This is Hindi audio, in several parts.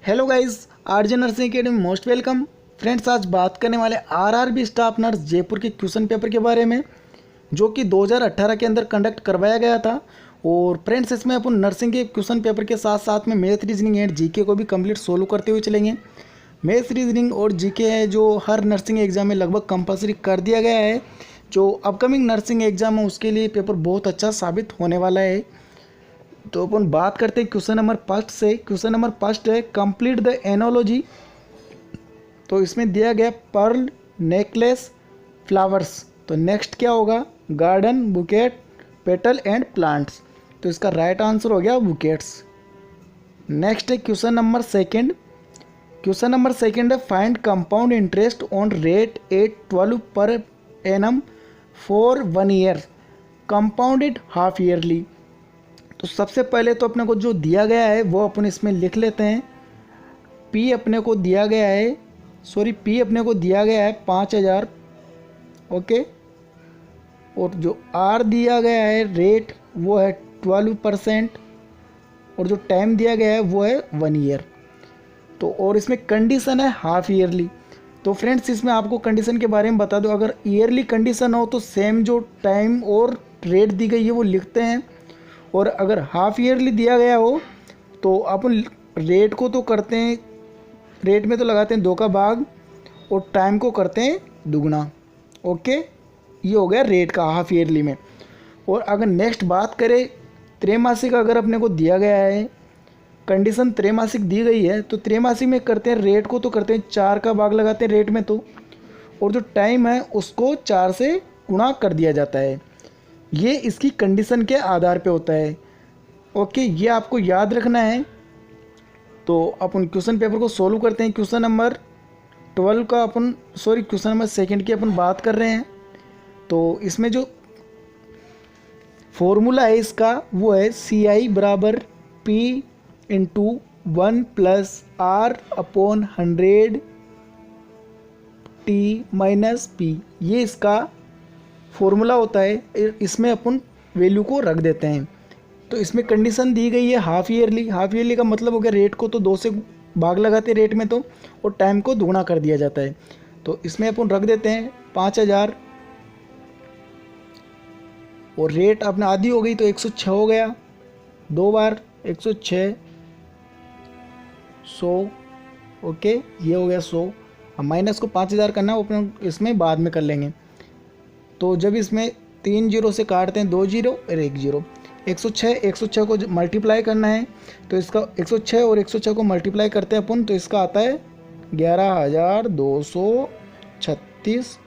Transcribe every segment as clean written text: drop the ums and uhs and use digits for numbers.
Hello guys, RJ nursing academy most welcome. Friends, आज बात करने वाले आरआरबी स्टाफ नर्स जयपुर के क्वेश्चन पेपर के बारे में, जो कि 2018 के अंदर कंडक्ट करवाया गया था। और फ्रेंड्स, इसमें अपन नर्सिंग के क्वेश्चन पेपर के साथ साथ में मैथ, रीजनिंग एंड जीके को भी कंप्लीट सोल्व करते हुए चलेंगे। मैथ, रीजनिंग और जीके है जो हर नर्सिंग एग्जाम में लगभग कंपलसरी कर दिया गया है। जो अपकमिंग नर्सिंग एग्जाम है उसके लिए पेपर बहुत अच्छा साबित होने वाला है। तो अपन बात करते हैं क्वेश्चन नंबर फर्स्ट से। क्वेश्चन नंबर फर्स्ट है कंप्लीट द एनोलॉजी। तो इसमें दिया गया पर्ल, नेकलेस, फ्लावर्स। तो नेक्स्ट क्या होगा? Garden, bouquet, petal and plants. तो इसका राइट आंसर हो गया बुकेट्स। नेक्स्ट है question number second. Question number second है find compound interest on rate 812 per annum for 1 year compounded half yearly. तो सबसे पहले तो अपने को जो दिया गया है वो अपन इसमें लिख लेते हैं। पी अपने को दिया गया है 5000, ओके। और जो आर दिया गया है रेट वो है 12%, और जो टाइम दिया गया है वो है 1 ईयर। तो और इसमें कंडीशन है हाफ ईयरली। तो फ्रेंड्स, इसमें आपको कंडीशन के बारे में बता दो। अगर ईयरली कंडीशन हो तो सेम जो टाइम और रेट दी गई है वो लिखते हैं, और अगर हाफ ईयरली दिया गया हो तो अपन रेट को तो करते हैं, रेट में तो लगाते हैं 2 का भाग, और टाइम को करते हैं दुगना, ओके। ये हो गया रेट का हाफ ईयरली में। और अगर नेक्स्ट बात करें त्रैमासिक, अगर अपने को दिया गया है कंडीशन त्रैमासिक दी गई है, तो त्रैमासिक में करते हैं रेट को तो करते हैं 4 का भाग लगाते हैं रेट में तो, और जो टाइम है उसको 4 से गुणा कर दिया जाता है। ये इसकी कंडीशन के आधार पे होता है, ओके। ये आपको याद रखना है। तो अपन क्वेश्चन पेपर को सोल्व करते हैं। क्वेश्चन नंबर 12 का क्वेश्चन नंबर सेकंड की अपन बात कर रहे हैं। तो इसमें जो फॉर्मूला है इसका वो है CI बराबर P into 1 plus R/100 T minus P। ये इसका फॉर्मूला होता है। इसमें अपन वैल्यू को रख देते हैं। तो इसमें कंडीशन दी गई है हाफ ईयरली। हाफ ईयरली का मतलब हो गया रेट को तो 2 से भाग लगाते हैं रेट में तो, और टाइम को दुगना कर दिया जाता है। तो इसमें अपन रख देते हैं 5000, और रेट अपने आधी हो गई तो 106 हो गया। 2 बार 106, 100, ओके। ये हो गया 100। अब माइनस को 5000 करना है, वो अपन इसमें बाद में कर लेंगे। तो जब इसमें 3 जीरो से काटते हैं 2 जीरो और 1 जीरो, 106 को मल्टीप्लाई करना है। तो इसका 106 और 106 को मल्टीप्लाई करते हैं अपन, तो इसका आता है 11236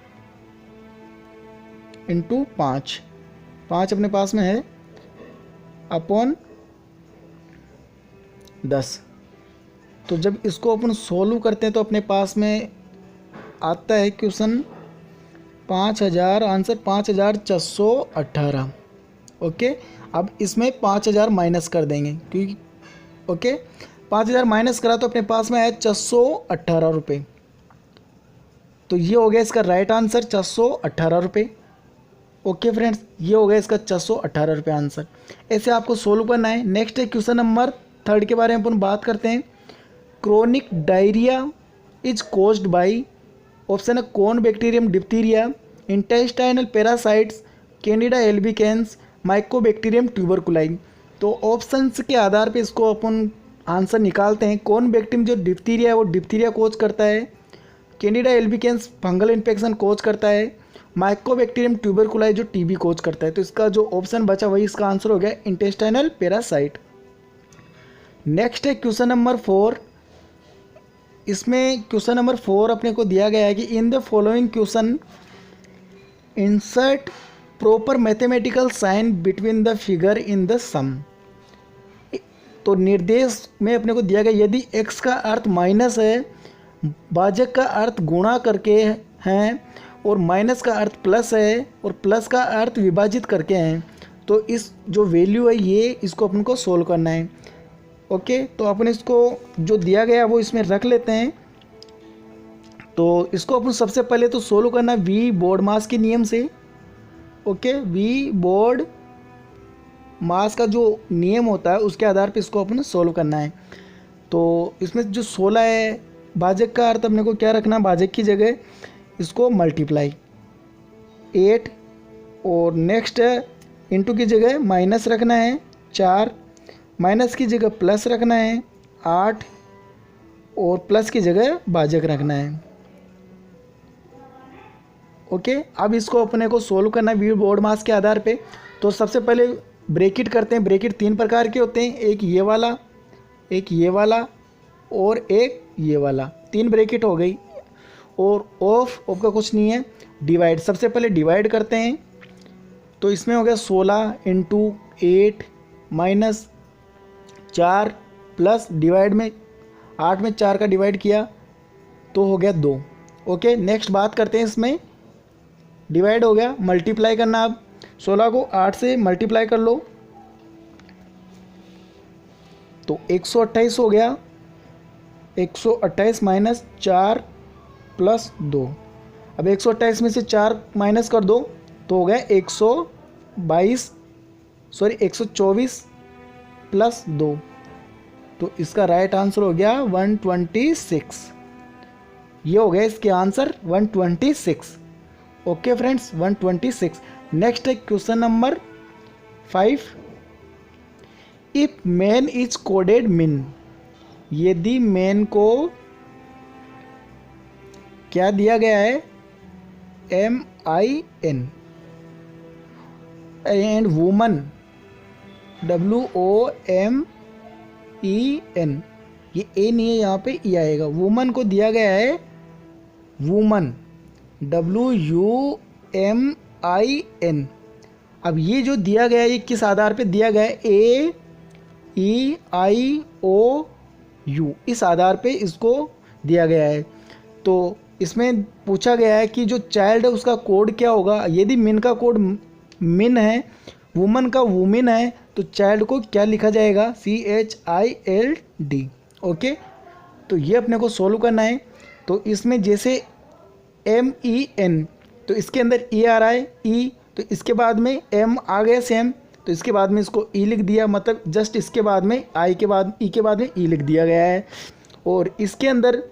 इंटू 5 अपने पास में है अपॉन 10। तो जब इसको अपन सोल्व करते हैं तो अपने पास में आता है क्वेश्चन 5000, आंसर 5418, ओके। अब इसमें 5000 माइनस कर देंगे, क्योंकि ओके 5000 माइनस करा तो अपने पास में आया 418 रुपये। तो ये हो गया इसका राइट आंसर 418 रुपये, ओके फ्रेंड्स। ये हो गया इसका 418 रुपये आंसर। ऐसे आपको सोल्व करना है। नेक्स्ट है क्वेश्चन नंबर 3 के बारे में अपन बात करते हैं। Chronic diarrhoea is caused by, option है कौन bacterium diphtheria, intestinal parasites, Candida albicans, Mycobacterium tuberculosis. तो ऑप्शंस के आधार पे इसको अपन आंसर निकालते हैं। कौन बैक्टीरियम जो डिप्थीरिया है वो डिप्थीरिया कोज करता है, कैंडिडा एल्बिकेंस फंगल इन्फेक्शन कोज करता है, माइकोबैक्टीरियम ट्यूबरकुलाई जो टीबी कोज करता है। तो इसका जो ऑप्शन बचा वही इसका आंसर हो गया इंटेस्टाइनल पैरासाइट। नेक्स्ट है क्वेश्चन नंबर 4। इसमें क्वेश्चन नंबर 4 अपने को दिया गया है कि in the following question insert proper mathematical sign between the figure in the sum. तो निर्देश में अपने को दिया गया यदि x का अर्थ माइनस है, भाजक का अर्थ गुणा करके हैं, और माइनस का अर्थ प्लस है, और प्लस का अर्थ विभाजित करके हैं, तो इस जो वैल्यू है ये इसको अपन को सोल्व करना है, ओके। तो अपन इसको जो दिया गया वो इसमें रख लेते हैं। तो इसको अपन सबसे पहले तो सोल्व करना है वी बोर्ड मास के नियम से, ओके। वी बोर्ड मास का जो नियम होता है उसके आधार पर इसको अपन सोल्व करना है। तो इसमें जो 16 है, भाजक का अर्थ अपने को क्या रखना, भाजक की जगह इसको मल्टीप्लाई 8, और नेक्स्ट है इंटू की जगह माइनस रखना है 4, माइनस की जगह प्लस रखना है 8, और प्लस की जगह भाजक रखना है। ओके, अब इसको अपने को सोल्व करना है बोर्ड मास के आधार पे। तो सबसे पहले ब्रैकेट करते हैं। ब्रैकेट 3 प्रकार के होते हैं, एक ये वाला, एक ये वाला और एक ये वाला, 3 ब्रैकेट हो गई। और ऑफ का कुछ नहीं है, डिवाइड। सबसे पहले डिवाइड करते हैं, तो इसमें हो गया 16 इंटू 8 माइनस 4 प्लस डिवाइड में 8 में 4 का डिवाइड किया तो हो गया 2। ओके, नेक्स्ट बात करते हैं, इसमें डिवाइड हो गया, मल्टीप्लाई करना। अब 16 को 8 से मल्टीप्लाई कर लो तो 128 हो गया, 128 माइनस 4 प्लस 2। अब 128 में से 4 माइनस कर दो तो हो गया 124 प्लस 2। तो इसका राइट आंसर हो गया 126। ये हो गया इसके आंसर 126। Okay friends, 126। नेक्स्ट है question number 5। If man is coded मिन, यदि मैन को क्या दिया गया है, MIN, एंड वुमन WOMEN, ये ए नहीं है, यहाँ पे ई आएगा। वुमन को दिया गया है वुमन WUMIN। अब ये जो दिया गया है ये किस आधार पे दिया गया है, AEIOU, इस आधार पे इसको दिया गया है। तो इसमें पूछा गया है कि जो चाइल्ड है उसका कोड क्या होगा। यदि मिन का कोड मिन है, वुमन का वुमेन है, तो चाइल्ड को क्या लिखा जाएगा, CHILD। ओके, तो ये अपने को सोल्व करना है। तो इसमें जैसे MEN, तो इसके अंदर E आ रहा है, E, तो इसके बाद में M आ गया सेम, तो इसके बाद में इसको E लिख दिया, मतलब जस्ट इसके बाद में I के बाद E के बाद में E लिख दिया गया है। और इसके अंदर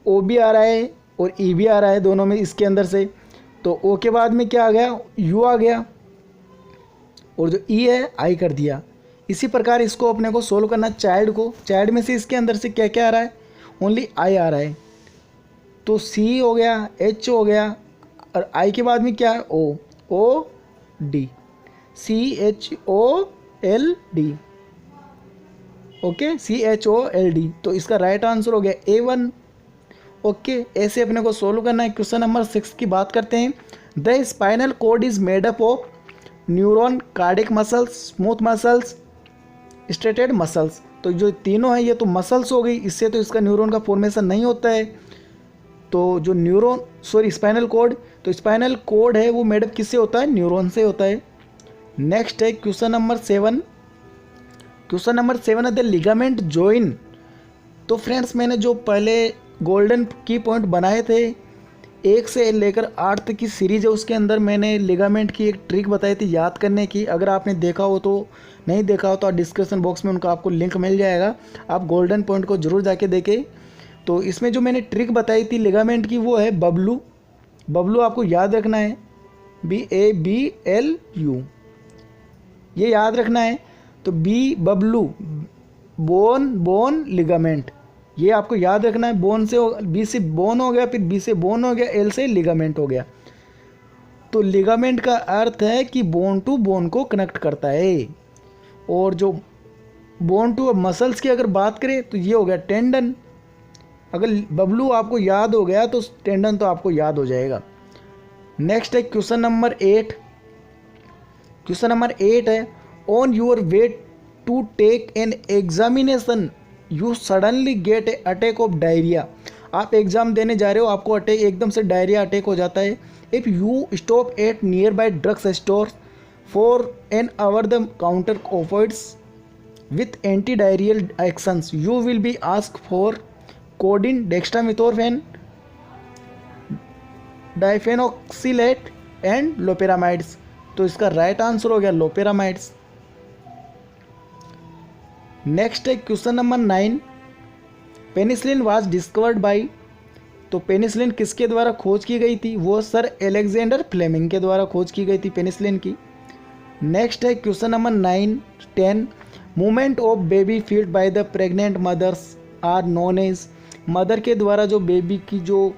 O भी आ रहा है और E भी आ रहा है, दोनों में इसके अंदर से। तो O के बाद में क्या आ गया, U आ गया, और जो E है I कर दिया। इसी प्रकार इसको अपने को सोल्व करना। चाइल्ड को, चाइल्ड में से इसके अंदर से क्या क्या आ रहा है, ओनली I आ रहा है, तो C हो गया, H हो गया, और I के बाद में क्या है, OD, CHOLD। Okay, CHOLD। तो इसका राइट आंसर हो गया A1। ओके, ऐसे अपने को सोल्व करना है। क्वेश्चन नंबर 6 की बात करते हैं। The spinal cord is made up of neuron, cardiac muscles, smooth muscles, striated muscles. तो जो तीनों है ये तो मसल्स हो गई, इससे तो इसका न्यूरॉन का फॉर्मेशन नहीं होता है। तो जो स्पाइनल कोड, तो स्पाइनल कोड है वो मेडअप किससे होता है, न्यूरॉन से होता है। नेक्स्ट है क्वेश्चन नंबर 7। क्वेश्चन नंबर 7 है द लिगामेंट जॉइन। तो फ्रेंड्स, मैंने जो पहले गोल्डन की पॉइंट बनाए थे 1 से लेकर 8 तक की सीरीज है, उसके अंदर मैंने लिगामेंट की एक ट्रिक बताई थी याद करने की। अगर आपने देखा हो तो, नहीं देखा हो तो डिस्क्रिप्शन बॉक्स में उनका आपको लिंक मिल जाएगा, आप गोल्डन पॉइंट को जरूर जाके देखें। तो इसमें जो मैंने ट्रिक बताई थी लिगामेंट की वो है बबलू। बबलू आपको याद रखना है, BABLU, ये याद रखना है। तो बी बबलू, बोन लिगामेंट, ये आपको याद रखना है। बोन से बी से बोन हो गया, फिर बी से बोन हो गया, एल से लिगामेंट हो गया। तो लिगामेंट का अर्थ है कि बोन टू बोन को कनेक्ट करता है। और जो बोन टू मसल्स की अगर बात करें तो ये हो गया टेंडन। अगर बबलू आपको याद हो गया तो टेंडन तो आपको याद हो जाएगा। नेक्स्ट है क्वेश्चन नंबर 8। क्वेश्चन नंबर 8 है on your way to take an examination you suddenly get a attack of diarrhoea. आप एग्जाम देने जा रहे हो, आपको एकदम से डायरिया अटैक हो जाता है। If you stop at near by drugs store for an hour the counter offers with anti diarrhoeal actions you will be ask for codeine, dextromethorphan, diphenoxylate and loperamides. तो इसका राइट आंसर हो गया लोपेरामाइड्स। नेक्स्ट है question number 9। Penicillin was discovered by, तो पेनिसिलिन किसके द्वारा खोज की गई थी? वो सर एलेक्जेंडर फ्लेमिंग के द्वारा खोज की गई थी पेनिसिलिन की। नेक्स्ट है question number 9, 10, movement of baby feed by the pregnant mothers are known as, mother के द्वारा जो बेबी की जो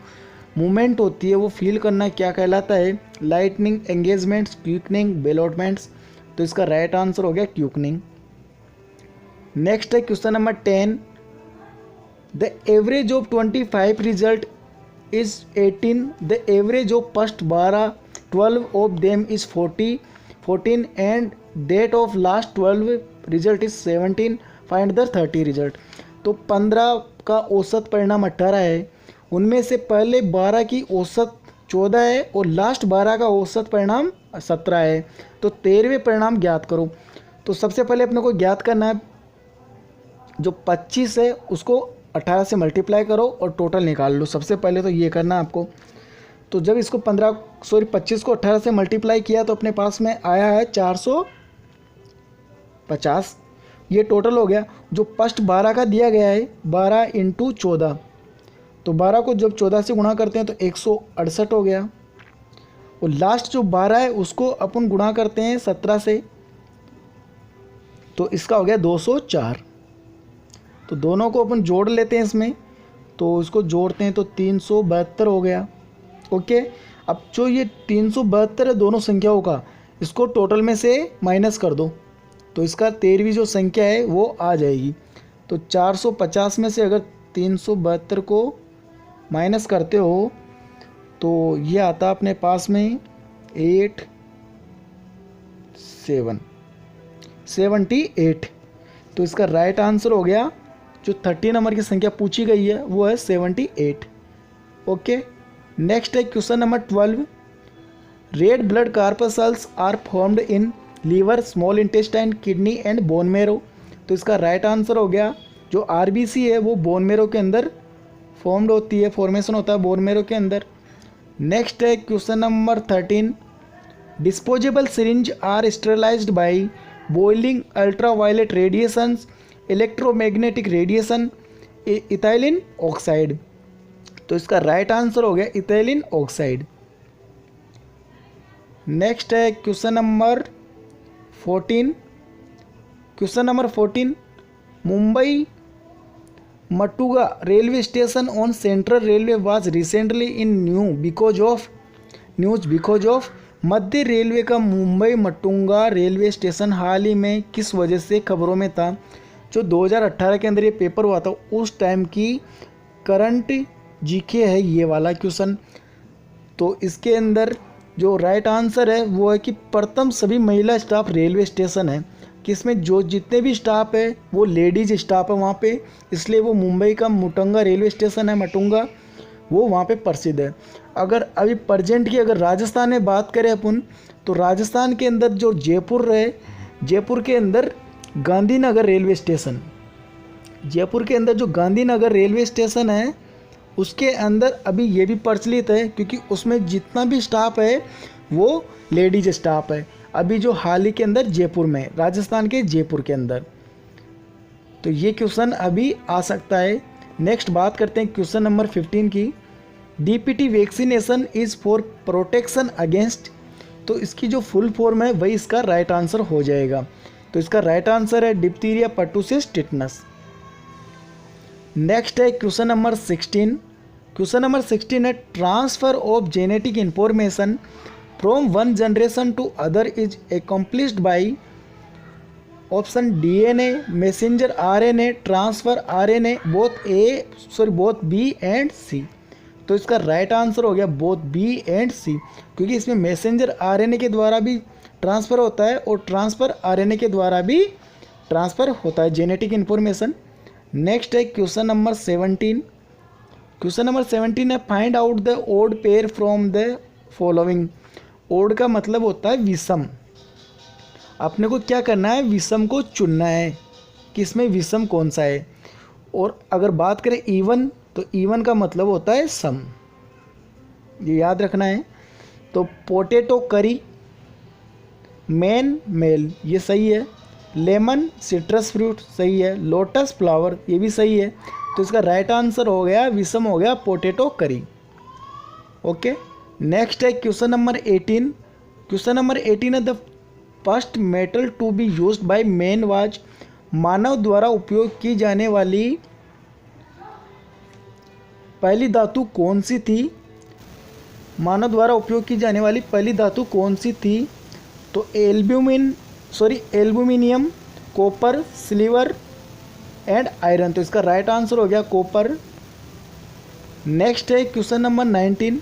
मूवमेंट होती है वो फील करना क्या कहलाता है? Lightening, engagements, quickening, ballottements. तो इसका राइट आंसर हो गया क्यूकनिंग। नेक्स्ट है question number 10, the average of 25 result is 18, the average of first 12 of them is 14 and that of last 12 result is 17, find the 30 result. तो 15 का औसत परिणाम 18 है, उनमें से पहले 12 की औसत 14 है और लास्ट 12 का औसत परिणाम 17 है। तो 13वें परिणाम ज्ञात करो। तो सबसे पहले अपने को ज्ञात करना है जो 25 है उसको 18 से मल्टीप्लाई करो और टोटल निकाल लो। सबसे पहले तो ये करना है आपको। तो जब इसको 25 को 18 से मल्टीप्लाई किया तो अपने पास में आया है 450, ये टोटल हो गया। जो फर्स्ट 12 का दिया गया है 12 × 14, तो 12 को जब 14 से गुणा करते हैं तो 168 हो गया, और लास्ट जो 12 है उसको अपन गुणा करते हैं 17 से, तो इसका हो गया 204। तो दोनों को अपन जोड़ लेते हैं इसमें, तो इसको जोड़ते हैं तो 372 हो गया। ओके, अब जो ये 372 है दोनों संख्याओं का, इसको टोटल में से माइनस कर दो तो इसका 13वीं जो संख्या है वो आ जाएगी। तो 450 में से अगर 372 को माइनस करते हो तो ये आता अपने पास में 78। तो इसका राइट आंसर हो गया, जो 30 नंबर की संख्या पूछी गई है वो है 78। ओके, नेक्स्ट है question number 12, red blood corpuscles are formed in liver, small intestine, kidney and bone marrow. तो इसका राइट आंसर हो गया, जो आरबीसी है वो बोन मेरो के अंदर फॉर्म्ड होती है, फॉर्मेशन होता है बोन मेरो के अंदर। नेक्स्ट है question number 13, disposable syringe are sterilized by boiling ultraviolet radiations, electromagnetic radiation, ethylene oxide. तो इसका राइट आंसर हो गया इथाइलिन ऑक्साइड। नेक्स्ट है question number 14, Mumbai Matunga railway station on central railway was recently in news because of, मध्य रेलवे का मुंबई मटुंगा रेलवे स्टेशन हाल ही में किस वजह से खबरों में था? जो 2018 के अंदर ये पेपर हुआ था उस टाइम की करंट जीके है ये वाला क्वेश्चन। तो इसके अंदर जो राइट आंसर है वो है कि प्रथम सभी महिला स्टाफ रेलवे स्टेशन है, कि इसमें जो जितने भी स्टाफ है वो लेडीज स्टाफ है वहाँ पे, इसलिए वो मुंबई का मुटुंगा रेलवे स्टेशन है मटुंगा, वो वहाँ पे प्रसिद्ध है। अगर अभी प्रेजेंट की अगर राजस्थान में बात करें अपन, तो राजस्थान के अंदर जो जयपुर है, जयपुर के अंदर गांधीनगर रेलवे स्टेशन, जयपुर के अंदर जो गांधीनगर रेलवे स्टेशन है उसके अंदर अभी ये भी प्रचलित है, क्योंकि उसमें जितना भी स्टाफ है वो लेडीज स्टाफ है। अभी जो हाल ही के अंदर जयपुर में, राजस्थान के जयपुर के अंदर, तो ये क्वेश्चन अभी आ सकता है। नेक्स्ट बात करते हैं क्वेश्चन नंबर 15 की, DPT vaccination is for protection against, तो इसकी जो फुल फॉर्म है वही इसका राइट आंसर हो जाएगा। तो इसका राइट आंसर है डिप्थीरिया, पर्टुसिस, टिटनस। नेक्स्ट है क्वेश्चन नंबर 16 है transfer of genetic information from one generation to other is accomplished by, option DNA, messenger RNA, transfer RNA, both B and C. तो इसका राइट आंसर हो गया बोथ बी एंड सी, क्योंकि इसमें मैसेंजर आरएनए के द्वारा भी ट्रांसफ़र होता है और ट्रांसफ़र आरएनए के द्वारा भी ट्रांसफ़र होता है जेनेटिक इन्फॉर्मेशन। नेक्स्ट है क्वेश्चन नंबर 17 है find out the odd pair from the following. Odd का मतलब होता है विषम, अपने को क्या करना है, विषम को चुनना है कि इसमें विषम कौन सा है। और अगर बात करें इवन, तो इवन का मतलब होता है सम, ये याद रखना है। तो पोटैटो करी, मेल ये सही है, लेमन सिट्रस फ्रूट सही है, लोटस फ्लावर ये भी सही है, तो इसका राइट आंसर हो गया विषम, हो गया पोटैटो करी। ओके, नेक्स्ट है क्वेश्चन नंबर 18। क्वेश्चन नंबर 18 है the first metal to be used by man was, मानव द्वारा उपयोग की जाने वाली पहली धातु कौन सी थी? मानव द्वारा उपयोग की जाने वाली पहली धातु कौन सी थी? तो aluminium, copper, silver and iron. तो इसका राइट आंसर हो गया कॉपर। नेक्स्ट है क्वेश्चन नंबर 19।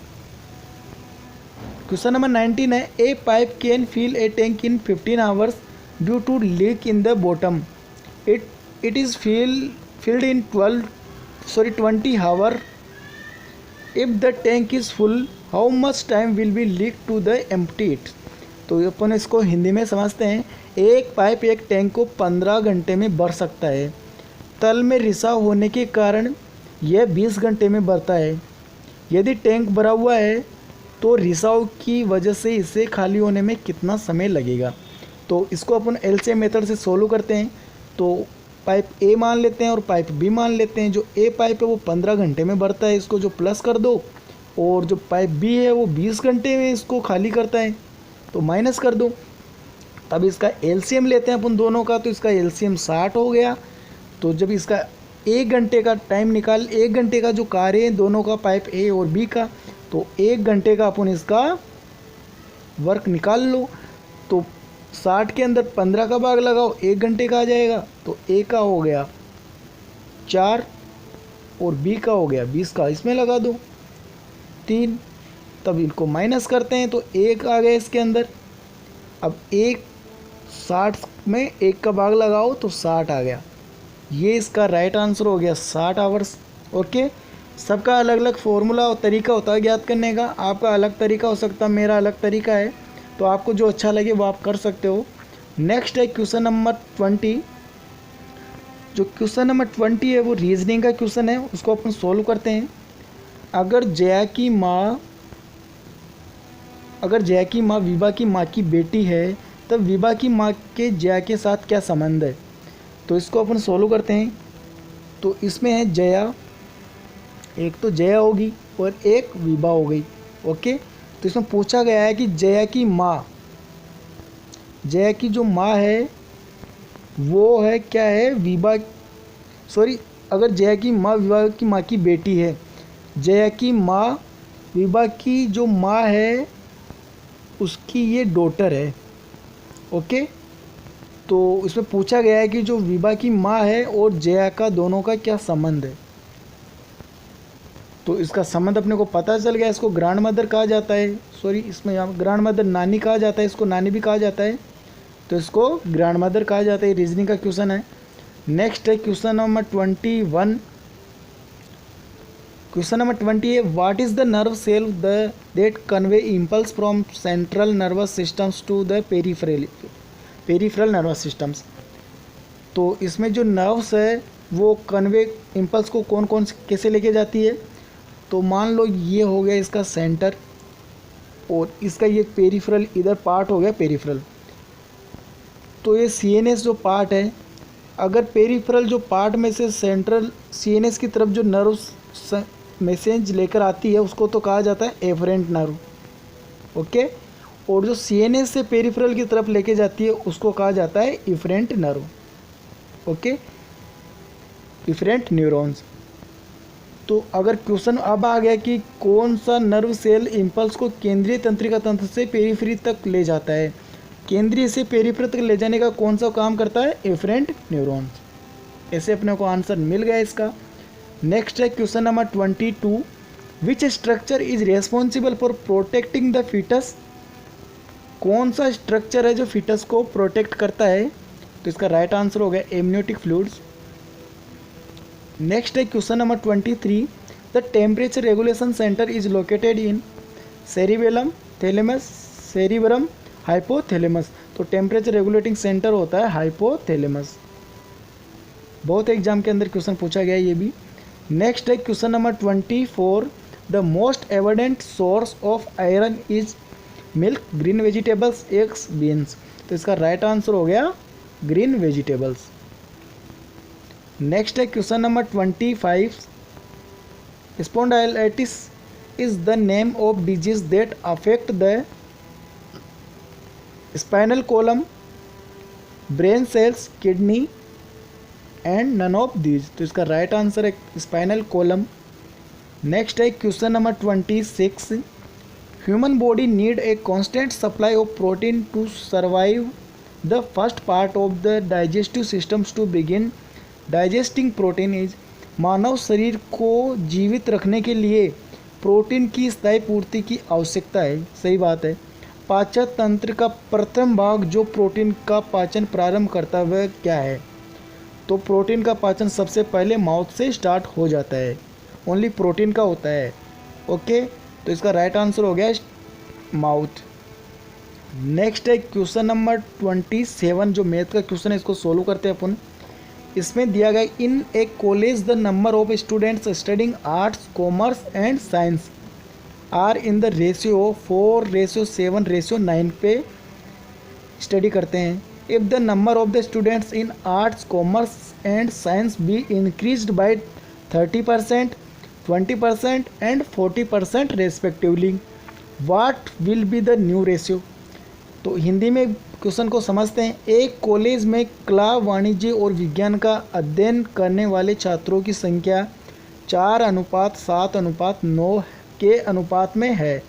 क्वेश्चन नंबर 19 है a pipe can fill a tank in 15 hours due to leak in the bottom. It is filled in 20 hour. If the tank is full how much time will be leak to the empty it. तो अपन इसको हिंदी में समझते हैं। एक पाइप एक टैंक को 15 घंटे में भर सकता है। तल में रिसाव होने के कारण यह 20 घंटे में भरता है। यदि टैंक भरा हुआ है तो रिसाव की वजह से इसे खाली होने में कितना समय लगेगा? तो इसको अपन एलसीएम मेथड से सोल्व करते हैं। तो पाइप ए मान लेते हैं और पाइप बी मान लेते हैं। जो ए पाइप है वो 15 घंटे में भरता है, इसको जो प्लस कर दो, और जो पाइप बी है वो 20 घंटे में इसको खाली करता है, तो माइनस कर दो। तब इसका एलसीएम लेते हैं अपन दोनों का, तो इसका एलसीएम 60 हो गया। तो जब इसका 1 घंटे का टाइम निकाल, 1 घंटे का जो कार्य है दोनों का, पाइप ए और बी का, तो 1 घंटे का अपन इसका वर्क निकाल लो। तो 60 के अंदर 15 का भाग लगाओ, 1 घंटे का आ जाएगा। तो ए का हो गया 4 और बी का हो गया 20 का, इसमें लगा दो 3। तब इनको माइनस करते हैं तो 1 आ गया इसके अंदर। अब 60 में 1 का भाग लगाओ तो 60 आ गया। ये इसका राइट आंसर हो गया 60 आवर्स। ओके, सबका अलग अलग फॉर्मूला और तरीका होता है ज्ञात करने का। आपका अलग तरीका हो सकता है, मेरा अलग तरीका है, तो आपको जो अच्छा लगे वो आप कर सकते हो। नेक्स्ट है क्वेश्चन नंबर 20। जो क्वेश्चन नंबर 20 है वो रीजनिंग का क्वेश्चन है, उसको अपन सोल्व करते हैं। अगर जया की माँ विभा की माँ की बेटी है तब विभा की माँ के जया के साथ क्या संबंध है? तो इसको अपन सोल्व करते हैं। तो इसमें है जया, एक तो जया होगी और एक विभा हो गई। ओके, तो इसमें पूछा गया है कि जया की जो माँ है वो है क्या है? अगर जया की माँ विभा की माँ की बेटी है, जया की माँ विभा की जो माँ है उसकी ये डॉटर है। ओके, तो इसमें पूछा गया है कि जो विभा की माँ है और जया का दोनों का क्या संबंध है? तो इसका संबंध अपने को पता चल गया। इसको ग्रैंड मदर कहा जाता है, इसमें यहाँ ग्रैंड मदर नानी कहा जाता है, इसको नानी भी कहा जाता है, तो इसको ग्रैंड मदर कहा जाता है। रीजनिंग का क्वेश्चन है। नेक्स्ट है क्वेश्चन नंबर 21। क्वेश्चन नंबर 20 है what is the nerve cell that convey impulse from central nervous systems to the peripheral nervous systems. तो इसमें जो नर्व्स है वो कन्वे इम्पल्स को कौन कौन कैसे लेके जाती है? तो मान लो ये हो गया इसका सेंटर और इसका ये पेरिफेरल, इधर पार्ट हो गया पेरिफेरल। तो ये सीएनएस जो पार्ट है, अगर पेरिफेरल जो पार्ट में से सेंट्रल सीएनएस की तरफ जो नर्व मैसेज लेकर आती है उसको तो कहा जाता है एफरेंट नर्व। ओके, और जो सीएनएस से पेरिफेरल की तरफ लेके जाती है उसको कहा जाता है efferent nerve. Okay, efferent neurons. तो अगर क्वेश्चन अब आ गया कि कौन सा नर्व सेल इम्पल्स को केंद्रीय तंत्रिका तंत्र से पेरिफेरी तक ले जाता है? केंद्रीय से पेरिफेरी तक ले जाने का कौन सा काम करता है? Efferent neurons. ऐसे अपने को आंसर मिल गया इसका। नेक्स्ट है question number 22। Which structure is responsible for protecting the foetus? कौन सा स्ट्रक्चर है जो फीटस को प्रोटेक्ट करता है? तो इसका राइट आंसर हो गया एमनियोटिक फ्लूइड्स। नेक्स्ट है question number 23। The temperature regulation centre is located in cerebellum, thalamus, cerebrum, hypothalamus. तो टेम्परेचर रेगुलेटिंग सेंटर होता है हाइपोथैलेमस। बहुत एग्जाम के अंदर क्वेश्चन पूछा गया है ये भी। नेक्स्ट है question number 24। The most evident source of iron is milk, green vegetables, eggs, beans. तो इसका राइट आंसर हो गया ग्रीन वेजिटेबल्स। नेक्स्ट है question number 25, spondylitis is the name of disease that affect the spinal column, brain cells, kidney and none of these. तो इसका राइट आंसर है स्पाइनल कॉलम। नेक्स्ट है question number 26, human body need a constant supply of protein to survive the first part of the digestive systems to begin digesting protein is. मानव शरीर को जीवित रखने के लिए प्रोटीन की स्थायी पूर्ति की आवश्यकता है। सही बात है। पाचन तंत्र का प्रथम भाग जो प्रोटीन का पाचन प्रारंभ करता है वह क्या है? तो प्रोटीन का पाचन सबसे पहले माउथ से स्टार्ट हो जाता है, ओनली प्रोटीन का होता है। ओके, तो इसका राइट आंसर हो गया माउथ। नेक्स्ट है क्वेश्चन नंबर 27 जो मैथ का क्वेश्चन है, इसको सोल्व करते हैं अपन। इसमें दिया गया in a college the number of students studying arts, commerce and science are in the ratio 4:7:9 पे स्टडी करते हैं। If the number of the students in arts, commerce and science be increased by 30%, 20% and 40% respectively, what will be the new ratio. तो हिंदी में क्वेश्चन को समझते हैं। एक कॉलेज में कला, वाणिज्य और विज्ञान का अध्ययन करने वाले छात्रों की संख्या 4:7:9 के अनुपात में है।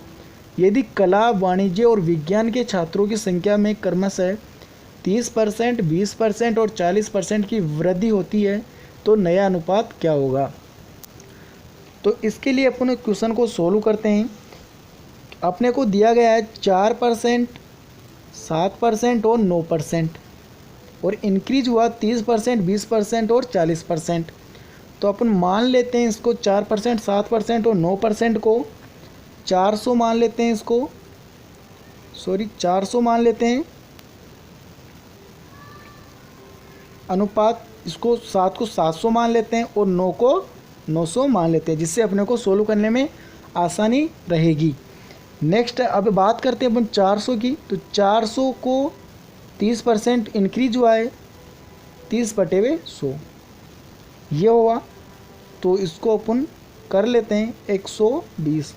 यदि कला, वाणिज्य और विज्ञान के छात्रों की संख्या में क्रमशः 30%, 20% और 40% की वृद्धि होती है तो नया अनुपात क्या होगा? तो इसके लिए अपन क्वेश्चन को सोल्व करते हैं। अपने को दिया गया है 4%, 7% और 9%, और इंक्रीज हुआ 30%, 20% और 40%। तो अपन मान लेते हैं इसको 4%, 7% और 9% को 400 मान लेते हैं, इसको 400 मान लेते हैं अनुपात, इसको 7 को 700 मान लेते हैं और 9 को 900 मान लेते हैं, जिससे अपने को सोल्व करने में आसानी रहेगी। नेक्स्ट अब बात करते हैं अपन 400 की। तो 400 को 30% इंक्रीज हुआ है, 30/100 ये हुआ। तो इसको अपन कर लेते हैं 120।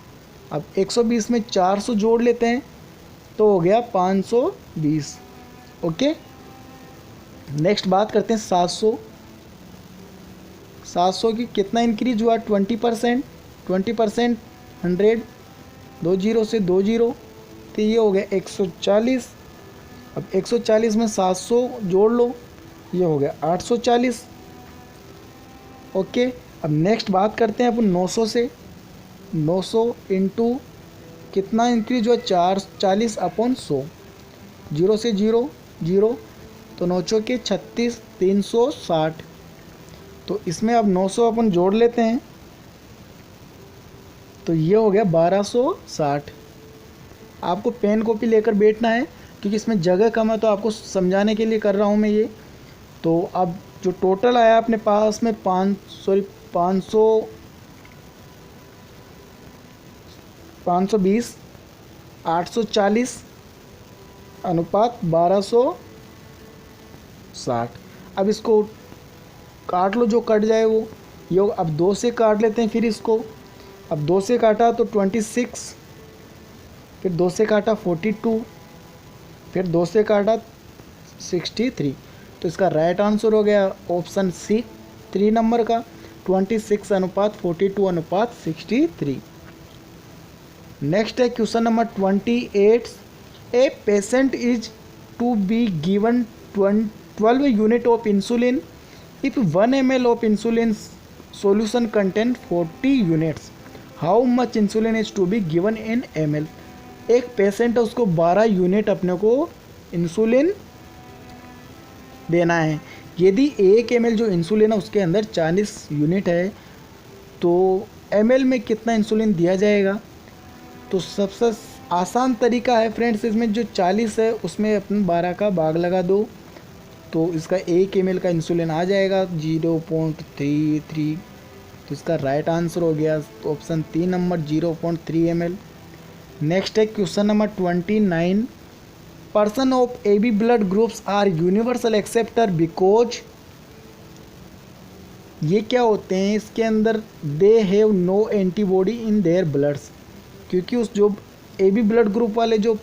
अब 120 में 400 जोड़ लेते हैं तो हो गया 520। ओके, नेक्स्ट बात करते हैं 700। 700 की कितना इंक्रीज हुआ? 20%, 20% 100, 2 0 से 2 0, तो ये हो गया 140। अब 140 में 700 जोड़ लो, ये हो गया 840। ओके, अब नेक्स्ट बात करते हैं अपन 900 से। 900 इंटू कितना इंक्रीज हुआ? 440/100, 0 से 0 0, तो 9 के 36, 360। तो इसमें अब 900 अपन जोड़ लेते हैं तो ये हो गया 1260। आपको पेन कॉपी लेकर बैठना है क्योंकि इसमें जगह कम है, तो आपको समझाने के लिए कर रहा हूँ मैं ये। तो अब जो टोटल आया अपने पास में 520, 840 अनुपात 1260। अब इसको काट लो, जो कट जाए वो योग। अब 2 से काट लेते हैं, फिर इसको अब 2 से काटा तो 26, फिर 2 से काटा 42, फिर 2 से काटा 63। तो इसका राइट आंसर हो गया ऑप्शन सी 3 नंबर का, 26:42:63। नेक्स्ट है question number 28, a patient is to be given 12 unit of insulin if 1 ml of insulin solution contain 40 units, how much insulin is to be given in ml। एक पेशेंट है, उसको 12 यूनिट अपने को इंसुलिन देना है। यदि 1 ml जो इंसुलिन है उसके अंदर 40 यूनिट है तो ml में कितना इंसुलिन दिया जाएगा? तो सबसे आसान तरीका है फ्रेंड्स, इसमें जो 40 है उसमें अपन 12 का भाग लगा दो तो इसका 1 ml का इंसुलिन आ जाएगा 0.33। तो इसका राइट आंसर हो गया ऑप्शन 3 नंबर 0.3 ml। नेक्स्ट है question number 29, person of AB blood groups are universal acceptor because ये क्या होते हैं, इसके अंदर they have no antibody in their bloods, क्योंकि उस जो ए बी ब्लड ग्रुप वाले जो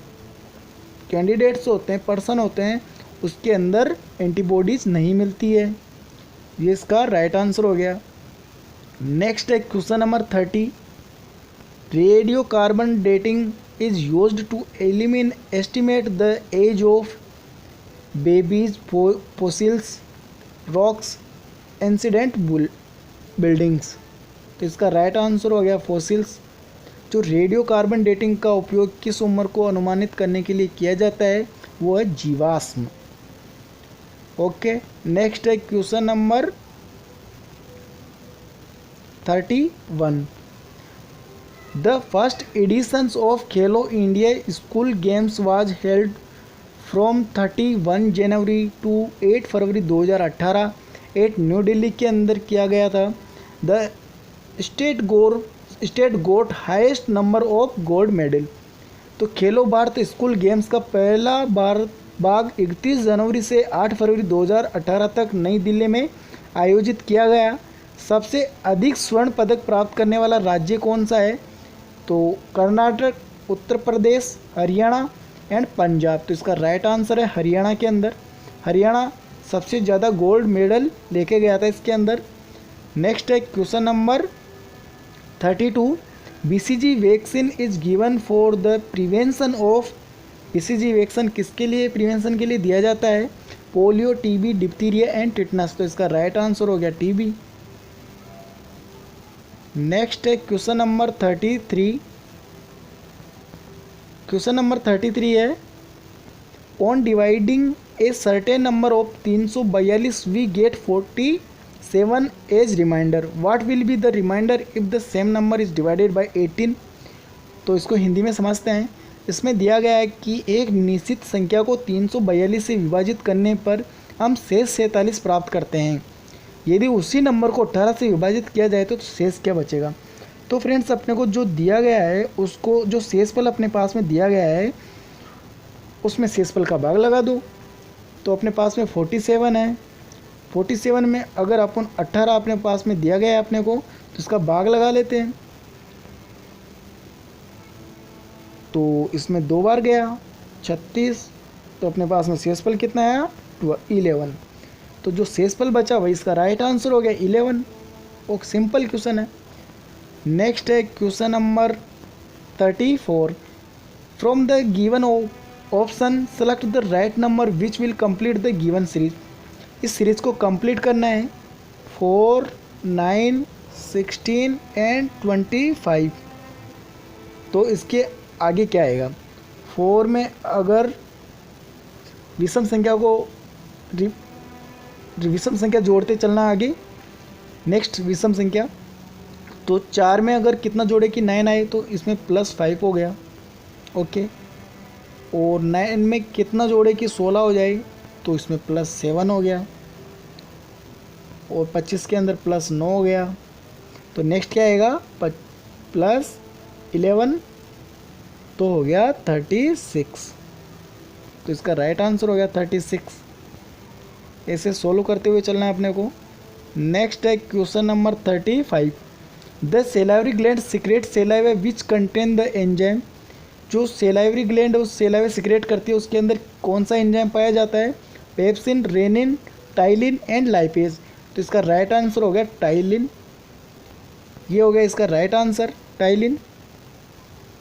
कैंडिडेट्स होते हैं, पर्सन होते हैं, उसके अंदर एंटीबॉडीज़ नहीं मिलती है। ये इसका राइट आंसर हो गया। नेक्स्ट है question number 30, radio carbon dating is used to estimate the age of babies, fossils, rocks, incident buildings. तो इसका राइट आंसर हो गया फोसिल्स। जो रेडियो कार्बन डेटिंग का उपयोग किस उम्र को अनुमानित करने के लिए किया जाता है, वो है जीवाश्म। ओके, नेक्स्ट है question number 31, the first editions of Khelo India school games was held from 31 January to 8 February 2018 at New Delhi के अंदर किया गया था। The state got highest number of gold medal. तो खेलो भारत स्कूल गेम्स का पहला भाग 31 जनवरी से 8 फरवरी 2018 तक नई दिल्ली में आयोजित किया गया। सबसे अधिक स्वर्ण पदक प्राप्त करने वाला राज्य कौन सा है, तो कर्नाटक, उत्तर प्रदेश, हरियाणा एंड पंजाब। तो इसका राइट आंसर है हरियाणा के अंदर। हरियाणा सबसे ज़्यादा गोल्ड मेडल लेके गया था इसके अंदर। नेक्स्ट है question number 32, BCG vaccine is given for the prevention of. BCG vaccine किसके लिए प्रिवेंशन के लिए दिया जाता है, polio, TB, diphtheria and tetanus. तो इसका राइट आंसर हो गया टीबी। नेक्स्ट है क्वेश्चन नंबर 33। क्वेश्चन नंबर 33 है, on dividing a certain number of 342 we get 47 as reminder, what will be the reminder if the same number is divided bye 18। तो इसको हिंदी में समझते हैं। इसमें दिया गया है कि एक निश्चित संख्या को 342 से विभाजित करने पर हम शेष 47 प्राप्त करते हैं। यदि उसी नंबर को 18 से विभाजित किया जाए तो शेष क्या बचेगा। तो फ्रेंड्स, अपने को जो दिया गया है उसको, जो शेषफल अपने पास में दिया गया है उसमें शेषफल का भाग लगा दो। तो अपने पास में 47 है। 47 में अगर अपन 18 अपने पास में दिया गया है अपने को, तो इसका भाग लगा लेते हैं। तो इसमें 2 बार गया 36, तो अपने पास में शेषफल कितना आया 11। तो जो शेषफल बचा वही इसका राइट आंसर हो गया 11। वो सिंपल क्वेश्चन है। नेक्स्ट है question number 34, from the given option select the right number which will complete the given series. इस सीरीज को कंप्लीट करना है 4, 9, 16 एंड 25। तो इसके आगे क्या आएगा, 4 में अगर विषम संख्या को विषम संख्या जोड़ते चलना आगे, नेक्स्ट विषम संख्या। तो 4 में अगर कितना जोड़े कि 9 आए, तो इसमें +5 हो गया। ओके, और 9 में कितना जोड़े कि 16 हो जाए, तो इसमें +7 हो गया। और 25 के अंदर +9 हो गया। तो नेक्स्ट क्या आएगा, +11, तो हो गया 36। तो इसका राइट आंसर हो गया 36। ऐसे सोल्व करते हुए चलना है अपने को। नेक्स्ट है question number 35, the salivary gland secret saliva which contain the enzyme. जो सेलाइवरी ग्लैंड उस सेलाइवा सीक्रेट करती है उसके अंदर कौन सा एंजाइम पाया जाता है, pepsin, rennin, ptyalin and lipase. तो इसका राइट आंसर हो गया टाइलिन। ये हो गया इसका राइट आंसर, टाइलिन।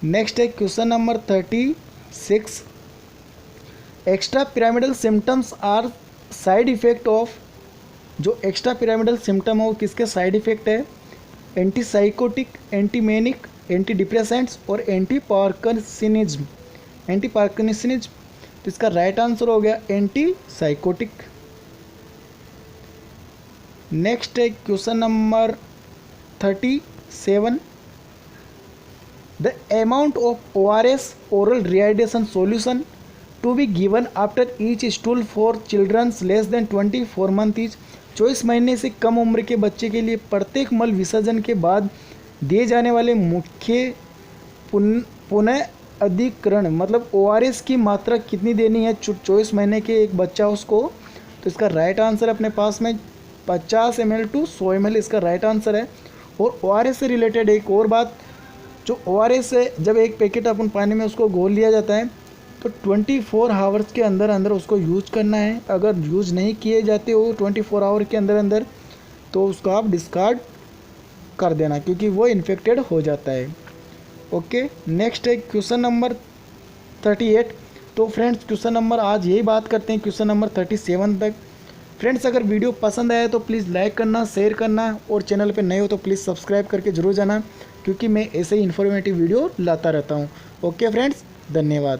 नेक्स्ट है question number 36, extra pyramidal symptoms are side effect of. जो एक्स्ट्रा पिरामिडल सिम्टम हो किसके साइड इफेक्ट है, anti psychotic, anti manic, anti depressants और एंटी पार्किंसनिज्म। Anti parkinsonism. तो इसका राइट आंसर हो गया एंटी साइकोटिक। नेक्स्ट है question number 37, the amount of ORS oral rehydration solution to be given after each stool for childrens less than 24 month is. 24 महीने से कम उम्र के बच्चे के लिए प्रत्येक मल विसर्जन के बाद दिए जाने वाले मुख्य पुनः अधिकरण, मतलब ORS की मात्रा कितनी देनी है 24 महीने के एक बच्चा उसको। तो इसका राइट आंसर अपने पास में 50 ml टू 100 ml इसका राइट आंसर है। और ORS से रिलेटेड एक और बात, जो ORS है जब एक पैकेट अपन पानी में उसको घोल लिया जाता है तो 24 आवर्स के अंदर अंदर उसको यूज करना है। अगर यूज नहीं किए जाते हो 24 आवर के अंदर अंदर तो उसको आप डिस्कार्ड कर देना, क्योंकि वो इन्फेक्टेड हो जाता है। ओके, नेक्स्ट है क्वेश्चन नंबर 38। तो फ्रेंड्स क्वेश्चन नंबर आज यही बात करते हैं क्वेश्चन नंबर 37 तक। फ्रेंड्स अगर वीडियो पसंद आया तो प्लीज़ लाइक करना, शेयर करना, और चैनल पे नए हो तो प्लीज़ सब्सक्राइब करके ज़रूर जाना, क्योंकि मैं ऐसे ही इन्फॉर्मेटिव वीडियो लाता रहता हूँ। ओके फ्रेंड्स, धन्यवाद।